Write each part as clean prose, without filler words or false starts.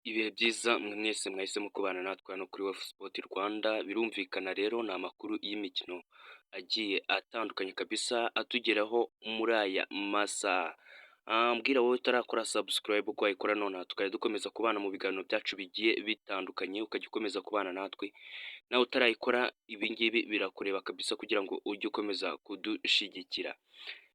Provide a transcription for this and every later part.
Ibihe byiza mwe mwese mwahisemo kubana natwe hano kuri Wefu Sport Rwanda, birumvikana rero ni amakuru y'imikino agiye atandukanye kabisa atugeraho muri aya masaha. Mbwira wowe utarakora subscribe uko wayikora nonaha tukajya dukomeza kubana mu biganiro byacu bigiye bitandukanye, ukajya ukomeza kubana natwe. Nawe utarayikora ibi ngibi birakureba kabisa kugira ngo ujye ukomeza kudushigikira.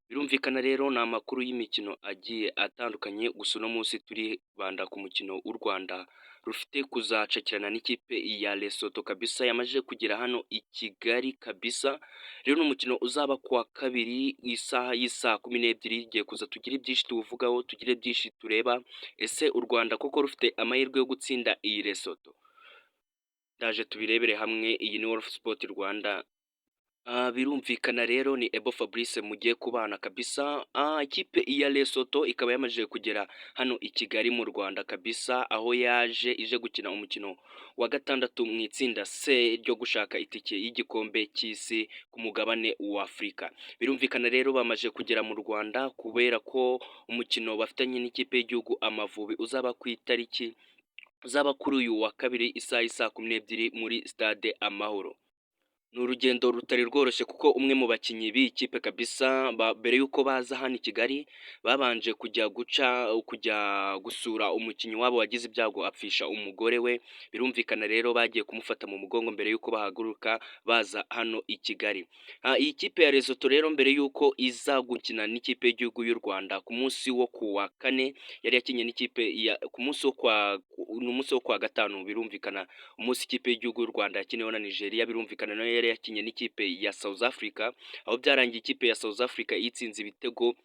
Birumvikana rero ni amakuru y'imikino agiye atandukanye, gusa uno munsi turibanda ku mukino w'u Rwanda rufite kuzacakirana n'ikipe ya Lesotho kabisa yamaze kugera hano i Kigali kabisa. Rero ni umukino uzaba kuwa kabiri isaha y'isaa 12, igiye kuza tugire byinshi tuwuvugaho, tugire byinshi tureba. Ese u Rwanda koko rufite amahirwe yo gutsinda iyi Lesotho? Ndaje tubirebere hamwe. Iyi ni Wefu Sport Rwanda. Birumvikana rero ni Ebo Fabrice mugiye kubana kabisa. Ikipe ya Lesotho ikaba yamajije kugera hano i Kigali mu Rwanda kabisa, aho ije gukina umukino wa gatandatu mu itsinda C ryo gushaka itike y'igikombe cy'isi ku mugabane wa Afurika. Birumvikana rero bamaje kugera mu Rwanda kubera ko umukino bafitanye n'ikipe y'igihugu Amavubi uzaba kuri uyu wa kabiri isaha 12 muri stade Amahoro. Ni urugendo rutari rworoshye kuko umwe mu bakinnyi b'iyi kipe kabisa mbere y'uko baza hano i Kigali babanje kujya gusura umukinnyi wabo wagize ibyago apfisha umugore we. Birumvikana rero bagiye kumufata mu mugongo mbere y'uko bahaguruka baza hano i Kigali. Iyi kipe ya Lesotho rero mbere y'uko iza gukina n'ikipe y'igihugu y'u Rwanda ku munsi wo kuwa kane yari yakinnye n'ikipe ku munsi wo kwa gatanu. Birumvikana umunsi ikipe y'igihugu y'u Rwanda yakineho na Nigeria, birumvikana nayo yari yakinye n'ikipe ya South Africa, aho byarangiye ikipe ya South Africa yitsinze ibitego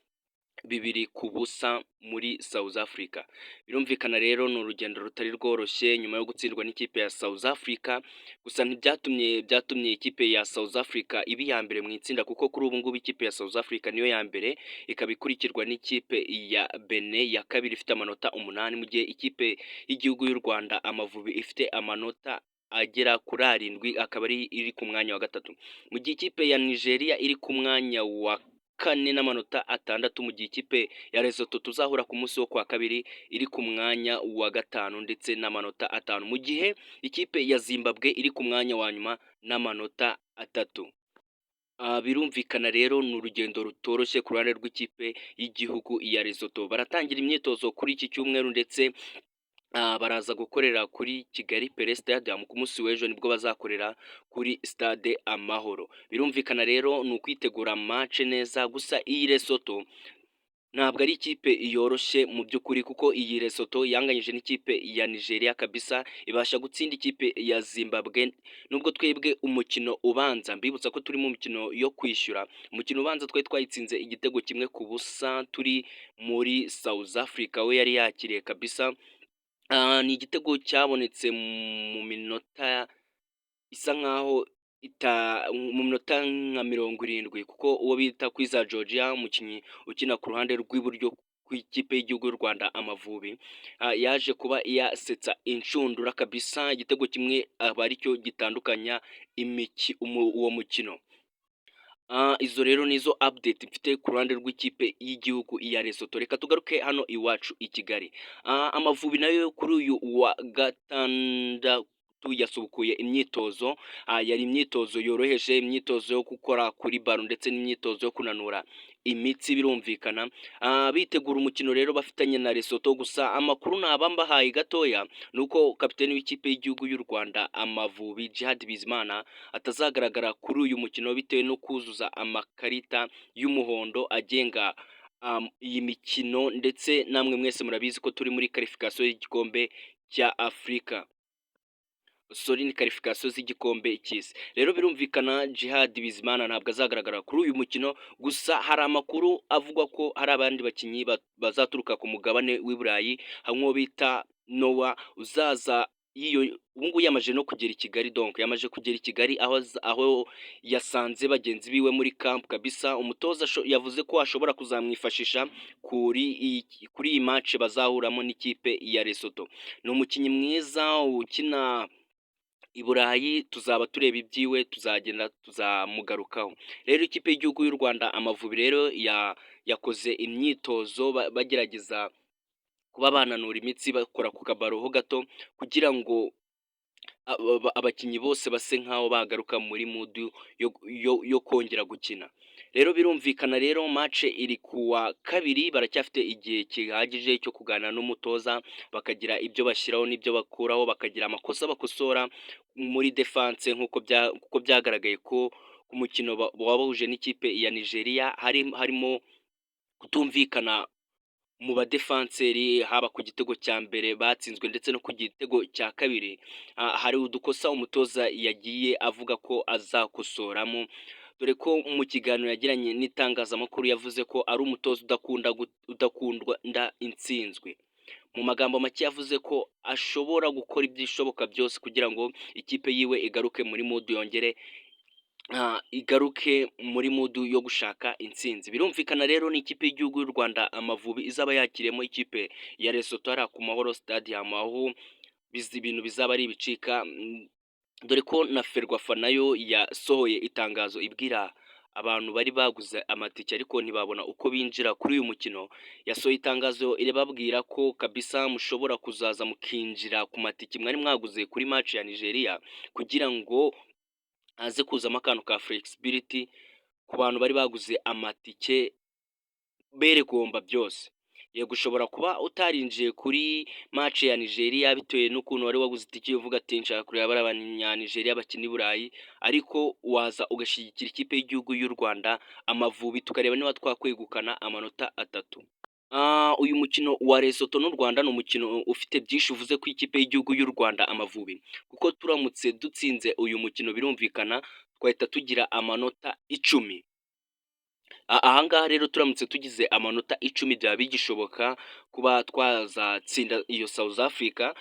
2-0 muri South Africa. Birumvikana rero ni urugendo rutari rworoshye nyuma yo gutsindwa n'ikipe ya South Africa, gusa byatumye ikipe ya South Africa ibi ya mbere mu itsinda, kuko kuri ubu ngubu ikipe ya South Africa niyo ya mbere, ikaba ikurikirwa n'ikipe ya Benin ya kabiri ifite amanota 8, mu gihe ikipe y'igihugu y'u Rwanda Amavubi ifite amanota agera kuri 7, akaba iri ku mwanya wa gatatu, mu gihe ikipe ya Nigeria iri ku mwanya wa 4 n'amanota 6, mu gihe ikipe ya Lesotho tuzahura ku munsi wo kwa kabiri iri ku mwanya wa 5 ndetse n'amanota 5, mu gihe ikipe ya Zimbabwe iri ku mwanya wa nyuma n'amanota 3. Birumvikana rero ni urugendo rutoroshye ku ruhande rw'ikipe y'igihugu ya Lesotho. Baratangira imyitozo kuri iki cyumweru ndetse baraza gukorera kuri Kigali Pele Stadium ku munsi w'ejo, nibwo bazakorera kuri stade Amahoro. Birumvikana rero ni ukwitegura match neza, gusa iyi Lesotho ntabwo ari ikipe yoroshye mu by'ukuri, kuko iyi Lesotho yanganyije n'ikipe ya Nigeria kabisa, ibasha gutsinda ikipe ya Zimbabwe. Nubwo twebwe umukino ubanza, mbibutsa ko turi mu mikino yo kwishyura, umukino ubanza twari twayitsinze igitego 1-0 turi muri South Africa, we yari yakiriye kabisa. Ni igitego cyabonetse mu minota isa nkaho mu minota nka 70, kuko uwo bita Kwiza Georgia, umukinnyi ukina ku ruhande rw'iburyo kw'ikipe y'igihugu y'u Rwanda Amavubi, yaje kuba yasetsa inshundura kabisa, igitego kimwe aba aricyo gitandukanya uwo mukino. Izo rero nizo update mfite ku ruhande rw'ikipe y'igihugu ya Lesotho. Reka tugaruke hano iwacu i Kigali. Amavubi nayo kuri uyu wa gatandatu yasubukuye imyitozo, yari imyitozo yoroheje, imyitozo yo gukora kuri baro ndetse n'imyitozo yo kunanura imitsi. Birumvikana bitegura umukino rero bafitanye na Lesotho, gusa amakuru nabambahaye gatoya nuko kapiteni w'ikipe y'igihugu y'u Rwanda Amavubi Djihad Bizimana atazagaragara kuri uyu mukino bitewe no kuzuza amakarita y'umuhondo agenga iyi mikino, ndetse namwe mwese murabizi ko turi muri qualification y'igikombe cya Afurika, ni qualification z'igikombe cy'isi. Rero birumvikana Djihad Bizimana ntabwo azagaragara kuri uyu mukino, gusa hari amakuru avuga ko hari abandi bakinnyi bazaturuka ku mugabane w'i Burayi, hamwe bita Noah uzaza ubungu yamaje no kugera i Kigali, donc yamaje kugera i Kigali aho yasanze bagenzi biwe muri camp kabisa. Umutoza yavuze ko ashobora kuzamwifashisha kuri iyi match bazahuramo n'ikipe ya Lesotho. Ni umukinnyi mwiza ukina i Burayi, tuzaba tureba ibyiwe, tuzagenda tuzamugarukaho. Rero ikipe y'igihugu y'u Rwanda Amavubi rero yakoze imyitozo bagerageza kuba bananura imitsi bakora ku kabaro ho gato kugira ngo abakinnyi bose base nk'aho bagaruka muri mudu yo kongera gukina. Rero birumvikana rero match iri kuwa kabiri, baracyafite igihe gihagije cyo kuganira n'umutoza, bakagira ibyo bashyiraho n'ibyo bakuraho, bakagira amakosa bakosora muri defense nk'uko byagaragaye ko ku mukino wabahuje n'ikipe ya Nigeria harimo kutumvikana mu badefanseri, haba ku gitego cya mbere batsinzwe ndetse no ku gitego cya kabiri. Hari udukosa umutoza yagiye avuga ko azakosoramo, dore ko mu kiganiro yagiranye n'itangazamakuru yavuze ko ari umutoza udakundwa intsinzwi. Mu magambo make yavuze ko ashobora gukora ibyishoboka byose kugira ngo ikipe yiwe igaruke muri mudu igaruke muri mudu yo gushaka intsinzi. Birumvikana rero ni ikipe y'igihugu y'u Rwanda Amavubi izaba yakiremo ikipe ya Lesotho hariya ku Mahoro Stadium, aho ibintu bizaba ari ibicika, dore ko na Ferwafa nayo yasohoye itangazo ibwira abantu bari baguze amatike ariko ntibabona uko binjira kuri uyu mukino. Yasohoye itangazo irababwira ko kabisa mushobora kuzaza mukinjira ku matike mwari mwaguze kuri match ya Nigeria kugira ngo haze kuzamo akantu ka flexibility ku bantu bari baguze amatike beregomba byose. Yego ushobora kuba utarinjiye kuri match ya Nigeria bitewe n'ukuntu wari waguze itike uvuga ati nshaka kureba bari abanya-Nigeria bakina i Burayi, ariko waza ugashyigikira ikipe y'igihugu y'u Rwanda Amavubi tukareba niba twakwegukana amanota 3. Uyu mukino wa Lesotho n'u Rwanda ni umukino ufite byinshi uvuze ku ikipe y'igihugu y'u Rwanda Amavubi, kuko turamutse dutsinze uyu mukino birumvikana twahita tugira amanota 10. Ahangaha rero turamutse tugize amanota 10 byaba bigishoboka kuba twazatsinda iyo South Africa,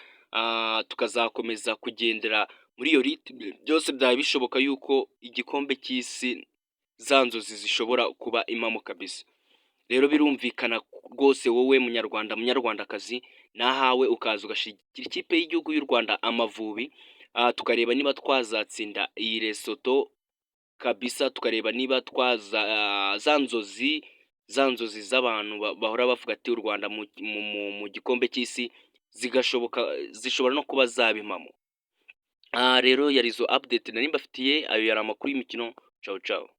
tukazakomeza kugendera muri iyo ritme, byose byaba bishoboka yuko igikombe cy'isi za nzozi zishobora kuba impamo kabisa. Rero birumvikana rwose wowe munyarwandakazi nahawe ukaza ugashyigikira ikipe y'igihugu y'u Rwanda Amavubi, tukareba niba twazatsinda iyi Lesotho kabisa, tukareba niba za nzozi z'abantu bahora bavuga ati u Rwanda mu gikombe cy'isi zishobora no kuba zaba impamo. Rero yari izo update nari mbafitiye, ayo yari amakuru y'imikino. Ciao ciao.